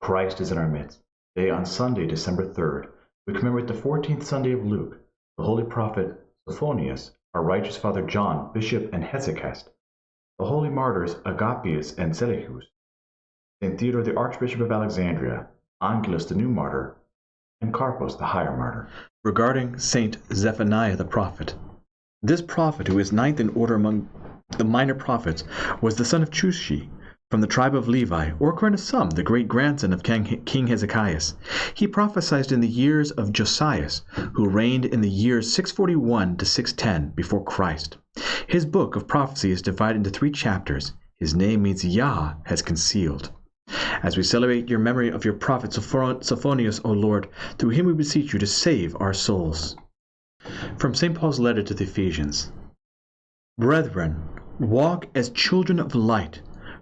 Christ is in our midst. Today, on Sunday, December 3rd, we commemorate the 14th Sunday of Luke, the holy prophet Sophonias, our righteous father John, bishop and Hesychast, the holy martyrs Agapius and Seleucius, St. Theodore the Archbishop of Alexandria, Angelus the new martyr, and Carpus the higher martyr. Regarding St. Zephaniah the prophet, this prophet, who is ninth in order among the minor prophets, was the son of Cushi, from the tribe of Levi, or according to some, the great-grandson of King Hesychast. He prophesied in the years of Josias, who reigned in the years 641 to 610 before Christ. His book of prophecy is divided into 3 chapters. His name means Yah has concealed. As we celebrate your memory of your prophet Sophonias, O Lord, through him we beseech you to save our souls. From St. Paul's letter to the Ephesians. Brethren, walk as children of light,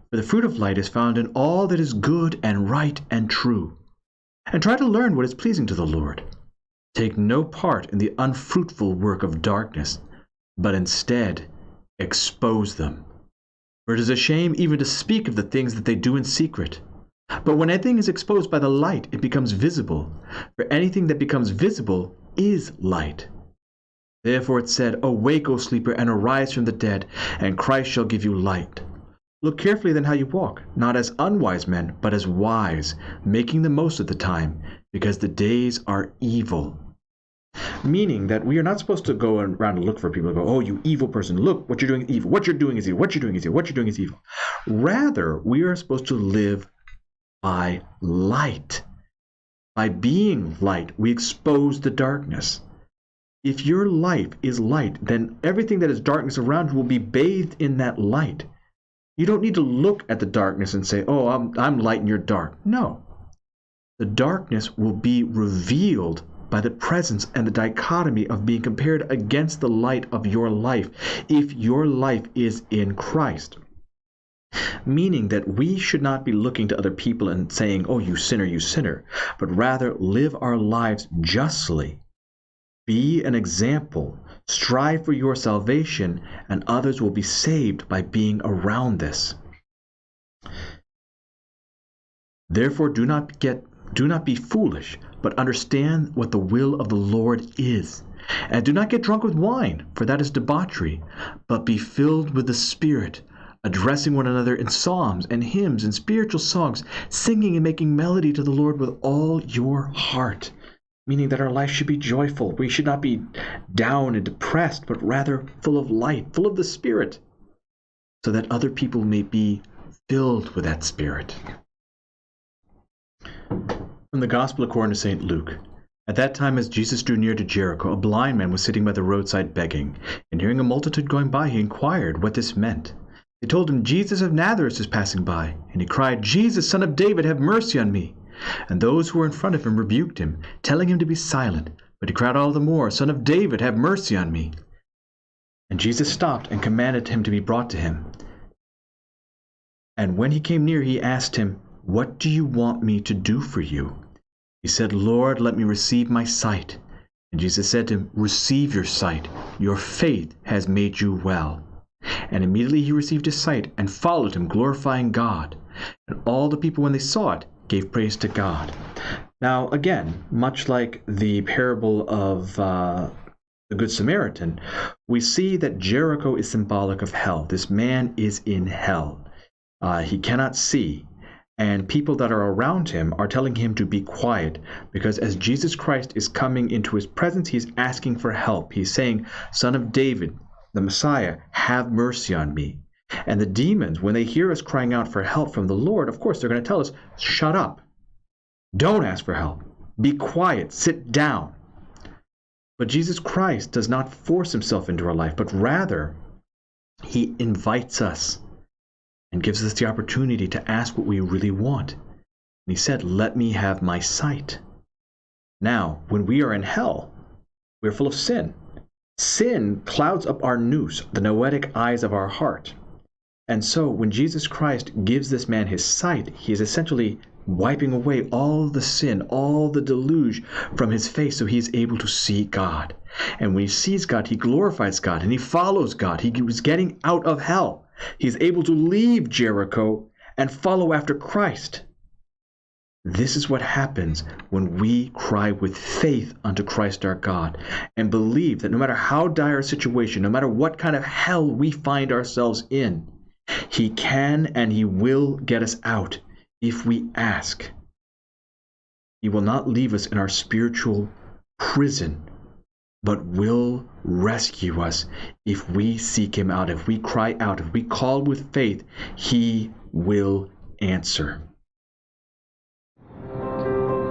for the fruit of light is found in all that is good and right and true. And try to learn what is pleasing to the Lord. Take no part in the unfruitful work of darkness, but instead expose them. For it is a shame even to speak of the things that they do in secret. But when anything is exposed by the light, it becomes visible. For anything that becomes visible is light. Therefore it said, Awake, O sleeper, and arise from the dead, and Christ shall give you light. Look carefully then how you walk, not as unwise men, but as wise, making the most of the time, because the days are evil. Meaning that we are not supposed to go around and look for people and go, oh, you evil person, look, what you're doing is evil, what you're doing is evil, what you're doing is evil, what you're doing is evil. Rather, we are supposed to live by light. By being light, we expose the darkness. If your life is light, then everything that is darkness around you will be bathed in that light. You don't need to look at the darkness and say, oh, I'm light and you're dark. No. The darkness will be revealed by the presence and the dichotomy of being compared against the light of your life, if your life is in Christ. Meaning that we should not be looking to other people and saying, oh, you sinner, but rather live our lives justly. Be an example. Strive for your salvation, and others will be saved by being around this. Therefore, do not be foolish, but understand what the will of the Lord is. And do not get drunk with wine, for that is debauchery, but be filled with the Spirit, addressing one another in psalms and hymns and spiritual songs, singing and making melody to the Lord with all your heart. Meaning that our life should be joyful. We should not be down and depressed, but rather full of light, full of the Spirit, so that other people may be filled with that Spirit. From the Gospel according to St. Luke. At that time, as Jesus drew near to Jericho, a blind man was sitting by the roadside begging, and hearing a multitude going by, he inquired what this meant. They told him, Jesus of Nazareth is passing by, and he cried, Jesus, Son of David, have mercy on me. And those who were in front of him rebuked him, telling him to be silent. But he cried all the more, Son of David, have mercy on me. And Jesus stopped and commanded him to be brought to him. And when he came near, he asked him, What do you want me to do for you? He said, Lord, let me receive my sight. And Jesus said to him, Receive your sight. Your faith has made you well. And immediately he received his sight and followed him, glorifying God. And all the people, when they saw it, gave praise to God. Now, again, much like the parable of the Good Samaritan, we see that Jericho is symbolic of hell. This man is in hell. He cannot see, and people that are around him are telling him to be quiet, because as Jesus Christ is coming into his presence, he's asking for help. He's saying, Son of David, the Messiah, have mercy on me. And the demons, when they hear us crying out for help from the Lord, of course, they're going to tell us, shut up. Don't ask for help. Be quiet. Sit down. But Jesus Christ does not force himself into our life, but rather he invites us and gives us the opportunity to ask what we really want. And he said, let me have my sight. Now, when we are in hell, we're full of sin. Sin clouds up our nous, the noetic eyes of our heart. And so when Jesus Christ gives this man his sight, he is essentially wiping away all the sin, all the deluge from his face, so he is able to see God. And when he sees God, he glorifies God and he follows God. He was getting out of hell. He is able to leave Jericho and follow after Christ. This is what happens when we cry with faith unto Christ our God and believe that no matter how dire a situation, no matter what kind of hell we find ourselves in, He can and He will get us out if we ask. He will not leave us in our spiritual prison, but will rescue us if we seek Him out, if we cry out, if we call with faith. He will answer.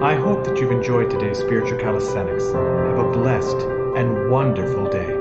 I hope that you've enjoyed today's Spiritual Calisthenics. Have a blessed and wonderful day.